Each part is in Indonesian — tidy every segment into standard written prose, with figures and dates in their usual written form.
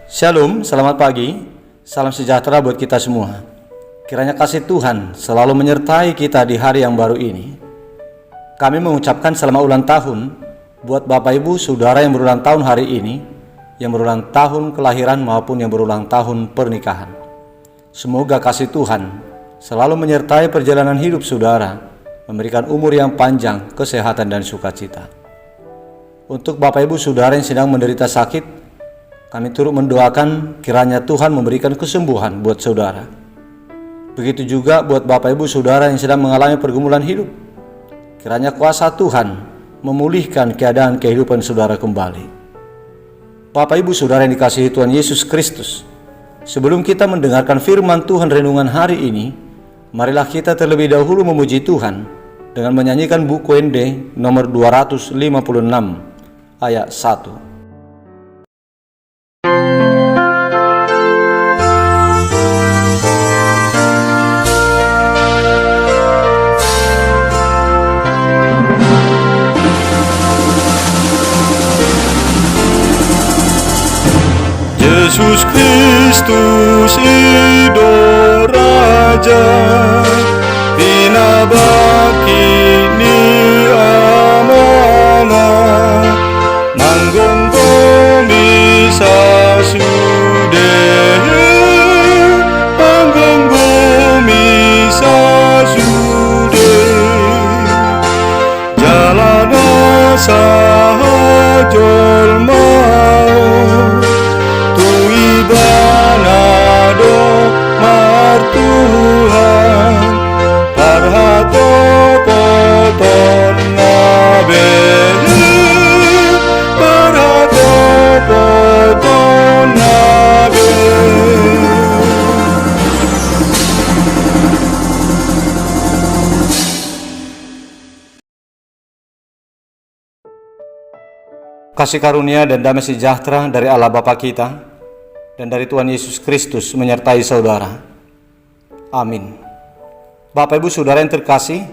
Shalom, selamat pagi, salam sejahtera buat kita semua. Kiranya kasih Tuhan selalu menyertai kita di hari yang baru ini. Kami mengucapkan selamat ulang tahun buat Bapak Ibu Saudara yang berulang tahun hari ini, yang berulang tahun kelahiran maupun yang berulang tahun pernikahan. Semoga kasih Tuhan selalu menyertai perjalanan hidup saudara, memberikan umur yang panjang, kesehatan dan sukacita. Untuk Bapak Ibu Saudara yang sedang menderita sakit, kami turut mendoakan kiranya Tuhan memberikan kesembuhan buat saudara. Begitu juga buat Bapak Ibu Saudara yang sedang mengalami pergumulan hidup. Kiranya kuasa Tuhan memulihkan keadaan kehidupan saudara kembali. Bapak Ibu Saudara yang dikasihi Tuhan Yesus Kristus, sebelum kita mendengarkan firman Tuhan renungan hari ini, marilah kita terlebih dahulu memuji Tuhan dengan menyanyikan buku ND nomor 256 ayat 1. Yesus Kristus Ido Raja, Bina Bakini Amana, Manggung Bomisa Sude, Manggung Bomisa Sude, Jalan Sahajol Mau, Ibanado martuhan parhato poton nabe parhato poton nabe. Kasih karunia dan damai sejahtera dari Allah Bapa kita dan dari Tuhan Yesus Kristus menyertai saudara. Amin. Bapak Ibu Saudara yang terkasih,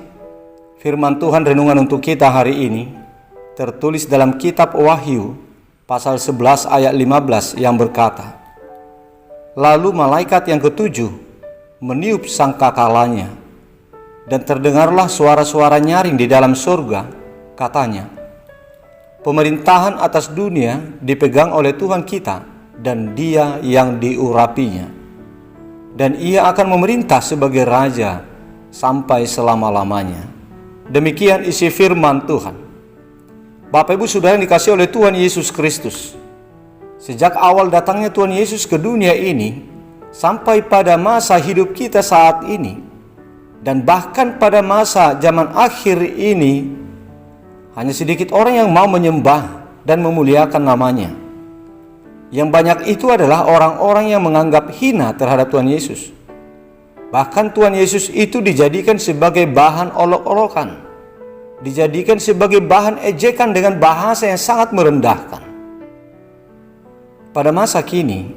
firman Tuhan renungan untuk kita hari ini tertulis dalam kitab Wahyu pasal 11 ayat 15 yang berkata, "Lalu malaikat yang ketujuh meniup sangkakalanya, dan terdengarlah suara-suara nyaring di dalam surga, katanya, pemerintahan atas dunia dipegang oleh Tuhan kita, dan Dia yang diurapinya, dan Ia akan memerintah sebagai Raja sampai selama-lamanya." Demikian isi firman Tuhan. Bapak Ibu Saudara yang dikasihi oleh Tuhan Yesus Kristus, sejak awal datangnya Tuhan Yesus ke dunia ini sampai pada masa hidup kita saat ini, dan bahkan pada masa zaman akhir ini, hanya sedikit orang yang mau menyembah dan memuliakan namanya. Yang banyak itu adalah orang-orang yang menganggap hina terhadap Tuhan Yesus. Bahkan Tuhan Yesus itu dijadikan sebagai bahan olok-olokan, dijadikan sebagai bahan ejekan dengan bahasa yang sangat merendahkan. Pada masa kini,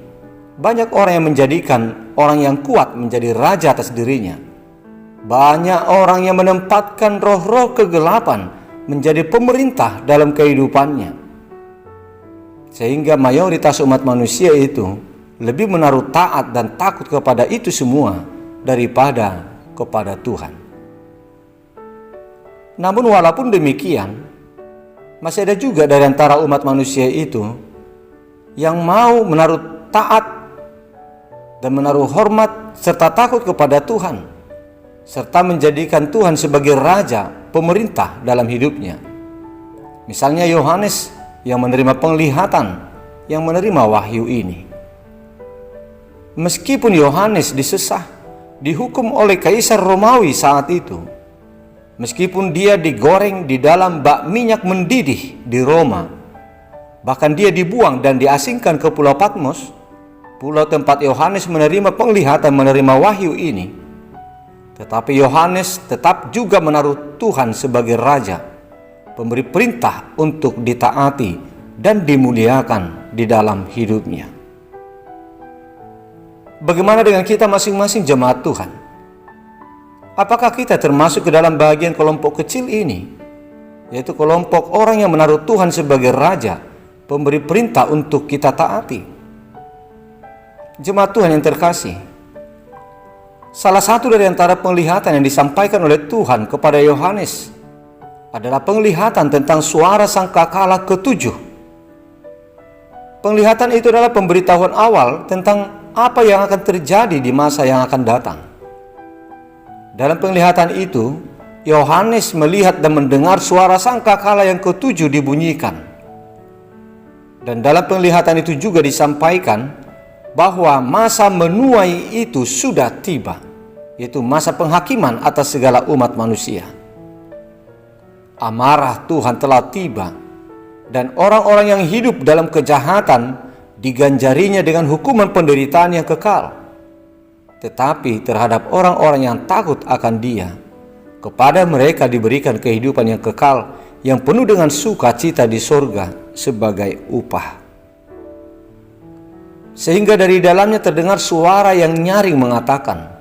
banyak orang yang menjadikan orang yang kuat menjadi raja atas dirinya. Banyak orang yang menempatkan roh-roh kegelapan menjadi pemerintah dalam kehidupannya, sehingga mayoritas umat manusia itu lebih menaruh taat dan takut kepada itu semua daripada kepada Tuhan. Namun walaupun demikian, masih ada juga dari antara umat manusia itu yang mau menaruh taat dan menaruh hormat serta takut kepada Tuhan, serta menjadikan Tuhan sebagai raja, pemerintah dalam hidupnya. Misalnya Yohanes yang menerima penglihatan, yang menerima wahyu ini. Meskipun Yohanes disesah, dihukum oleh Kaisar Romawi saat itu, meskipun dia digoreng di dalam bak minyak mendidih di Roma, bahkan dia dibuang dan diasingkan ke Pulau Patmos, pulau tempat Yohanes menerima penglihatan, menerima wahyu ini, tetapi Yohanes tetap juga menaruh Tuhan sebagai raja, pemberi perintah untuk ditaati dan dimuliakan di dalam hidupnya. Bagaimana dengan kita masing-masing jemaat Tuhan? Apakah kita termasuk ke dalam bagian kelompok kecil ini, yaitu kelompok orang yang menaruh Tuhan sebagai raja, pemberi perintah untuk kita taati? Jemaat Tuhan yang terkasih, salah satu dari antara penglihatan yang disampaikan oleh Tuhan kepada Yohanes adalah penglihatan tentang suara sangkakala ketujuh. Penglihatan itu adalah pemberitahuan awal tentang apa yang akan terjadi di masa yang akan datang. Dalam penglihatan itu, Yohanes melihat dan mendengar suara sangkakala yang ketujuh dibunyikan. Dan dalam penglihatan itu juga disampaikan bahwa masa menuai itu sudah tiba, yaitu masa penghakiman atas segala umat manusia. Amarah Tuhan telah tiba, dan orang-orang yang hidup dalam kejahatan diganjarinya dengan hukuman penderitaan yang kekal. Tetapi terhadap orang-orang yang takut akan Dia, kepada mereka diberikan kehidupan yang kekal yang penuh dengan sukacita di sorga sebagai upah. Sehingga dari dalamnya terdengar suara yang nyaring mengatakan,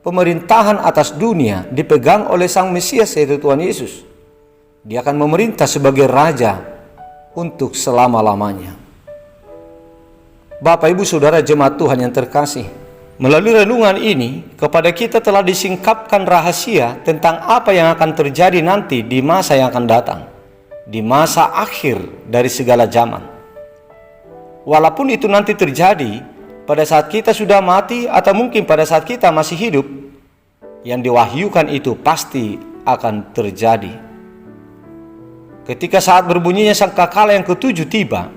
pemerintahan atas dunia dipegang oleh Sang Mesias, yaitu Tuhan Yesus. Dia akan memerintah sebagai Raja untuk selama-lamanya. Bapak, Ibu, Saudara, jemaat Tuhan yang terkasih, melalui renungan ini kepada kita telah disingkapkan rahasia tentang apa yang akan terjadi nanti di masa yang akan datang, di masa akhir dari segala zaman. Walaupun itu nanti terjadi pada saat kita sudah mati atau mungkin pada saat kita masih hidup, yang diwahyukan itu pasti akan terjadi. Ketika saat berbunyinya sangkakala yang ketujuh tiba,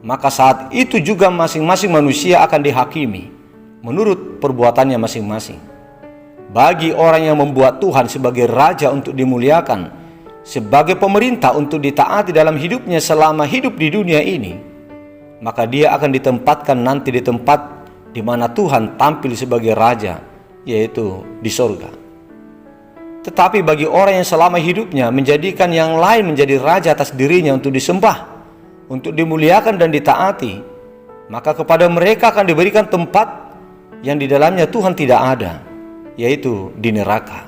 maka saat itu juga masing-masing manusia akan dihakimi menurut perbuatannya masing-masing. Bagi orang yang membuat Tuhan sebagai Raja untuk dimuliakan, sebagai pemerintah untuk ditaati dalam hidupnya selama hidup di dunia ini, maka dia akan ditempatkan nanti di tempat di mana Tuhan tampil sebagai Raja, yaitu di sorga. Tetapi bagi orang yang selama hidupnya menjadikan yang lain menjadi raja atas dirinya untuk disembah, untuk dimuliakan dan ditaati, maka kepada mereka akan diberikan tempat yang di dalamnya Tuhan tidak ada, yaitu di neraka.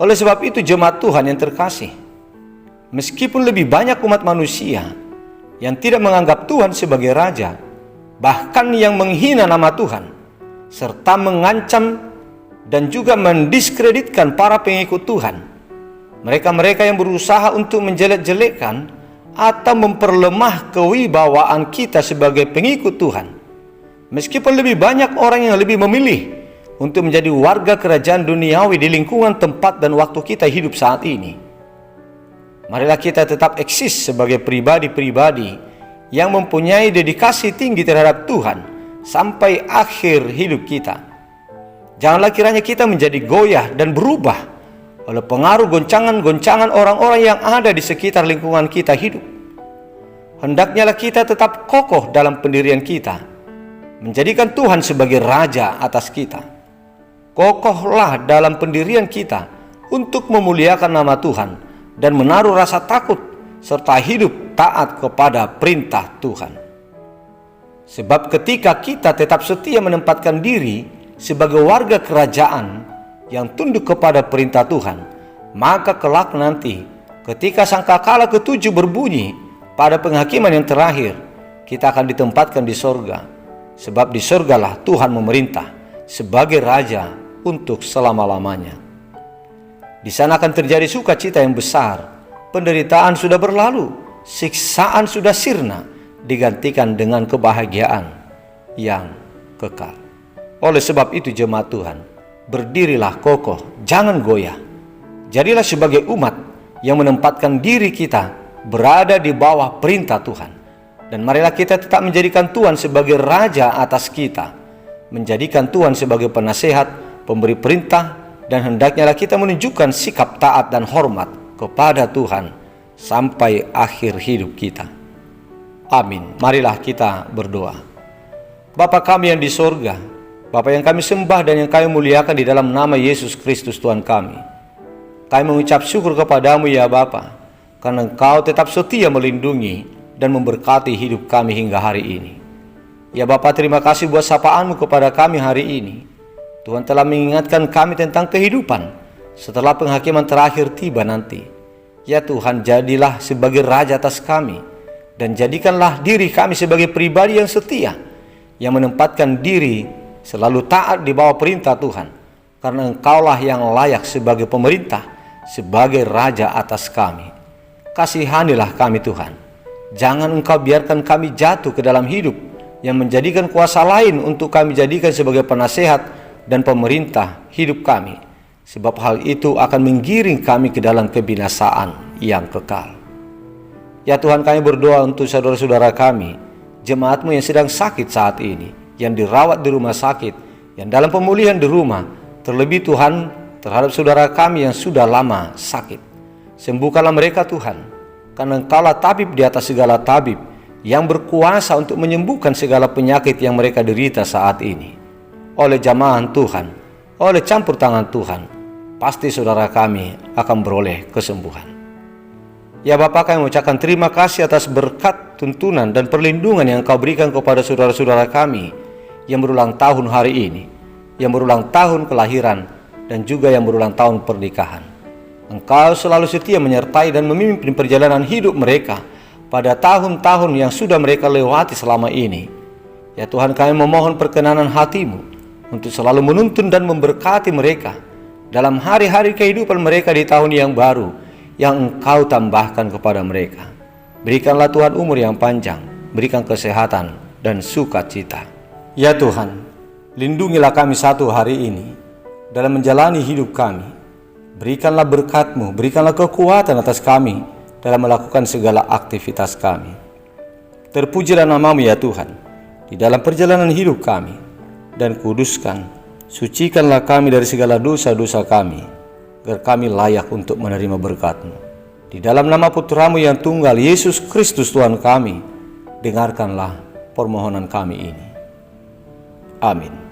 Oleh sebab itu, jemaat Tuhan yang terkasih, meskipun lebih banyak umat manusia yang tidak menganggap Tuhan sebagai Raja, bahkan yang menghina nama Tuhan, serta mengancam dan juga mendiskreditkan para pengikut Tuhan, mereka-mereka yang berusaha untuk menjelek-jelekkan atau memperlemah kewibawaan kita sebagai pengikut Tuhan, meskipun lebih banyak orang yang lebih memilih untuk menjadi warga kerajaan duniawi di lingkungan tempat dan waktu kita hidup saat ini, marilah kita tetap eksis sebagai pribadi-pribadi yang mempunyai dedikasi tinggi terhadap Tuhan sampai akhir hidup kita. Janganlah kiranya kita menjadi goyah dan berubah oleh pengaruh goncangan-goncangan orang-orang yang ada di sekitar lingkungan kita hidup. Hendaknya kita tetap kokoh dalam pendirian kita, menjadikan Tuhan sebagai Raja atas kita. Kokohlah dalam pendirian kita untuk memuliakan nama Tuhan dan menaruh rasa takut serta hidup taat kepada perintah Tuhan. Sebab ketika kita tetap setia menempatkan diri sebagai warga kerajaan yang tunduk kepada perintah Tuhan, maka kelak nanti ketika sangkakala ketujuh berbunyi pada penghakiman yang terakhir, kita akan ditempatkan di sorga. Sebab di sorgalah Tuhan memerintah sebagai Raja untuk selama-lamanya. Di sana akan terjadi sukacita yang besar, penderitaan sudah berlalu, siksaan sudah sirna, digantikan dengan kebahagiaan yang kekal. Oleh sebab itu, jemaat Tuhan, berdirilah kokoh, jangan goyah. Jadilah sebagai umat yang menempatkan diri kita berada di bawah perintah Tuhan. Dan marilah kita tetap menjadikan Tuhan sebagai Raja atas kita, menjadikan Tuhan sebagai penasehat, pemberi perintah, dan hendaknya kita menunjukkan sikap taat dan hormat kepada Tuhan sampai akhir hidup kita. Amin. Marilah kita berdoa. Bapa kami yang di sorga, Bapa yang kami sembah dan yang kami muliakan di dalam nama Yesus Kristus Tuhan kami, kami mengucap syukur kepadamu ya Bapa, karena Engkau tetap setia melindungi dan memberkati hidup kami hingga hari ini. Ya Bapa, terima kasih buat sapaan-Mu kepada kami hari ini. Tuhan telah mengingatkan kami tentang kehidupan setelah penghakiman terakhir tiba nanti. Ya Tuhan, jadilah sebagai Raja atas kami, dan jadikanlah diri kami sebagai pribadi yang setia, yang menempatkan diri selalu taat di bawah perintah Tuhan, karena Engkaulah yang layak sebagai pemerintah, sebagai Raja atas kami. Kasihanilah kami Tuhan. Jangan Engkau biarkan kami jatuh ke dalam hidup yang menjadikan kuasa lain untuk kami jadikan sebagai penasehat dan pemerintah hidup kami, sebab hal itu akan menggiring kami ke dalam kebinasaan yang kekal. Ya Tuhan, kami berdoa untuk saudara-saudara kami, jemaat-Mu yang sedang sakit saat ini, yang dirawat di rumah sakit, yang dalam pemulihan di rumah, terlebih Tuhan terhadap saudara kami yang sudah lama sakit. Sembuhkanlah mereka Tuhan, karena Engkaulah tabib di atas segala tabib, yang berkuasa untuk menyembuhkan segala penyakit yang mereka derita saat ini. Oleh jamahan Tuhan, oleh campur tangan Tuhan, pasti saudara kami akan beroleh kesembuhan. Ya Bapa, kami mengucapkan terima kasih atas berkat, tuntunan, dan perlindungan yang Engkau berikan kepada saudara-saudara kami yang berulang tahun hari ini, yang berulang tahun kelahiran, dan juga yang berulang tahun pernikahan. Engkau selalu setia menyertai dan memimpin perjalanan hidup mereka pada tahun-tahun yang sudah mereka lewati selama ini. Ya Tuhan, kami memohon perkenanan hati-Mu untuk selalu menuntun dan memberkati mereka dalam hari-hari kehidupan mereka di tahun yang baru yang Engkau tambahkan kepada mereka. Berikanlah Tuhan umur yang panjang, berikan kesehatan dan sukacita. Ya Tuhan, lindungilah kami satu hari ini dalam menjalani hidup kami. Berikanlah berkat-Mu, berikanlah kekuatan atas kami dalam melakukan segala aktivitas kami. Terpujilah nama-Mu ya Tuhan di dalam perjalanan hidup kami, dan kuduskan, sucikanlah kami dari segala dosa-dosa kami, agar kami layak untuk menerima berkat-Mu. Di dalam nama Putra-Mu yang tunggal, Yesus Kristus Tuhan kami, dengarkanlah permohonan kami ini. Amin.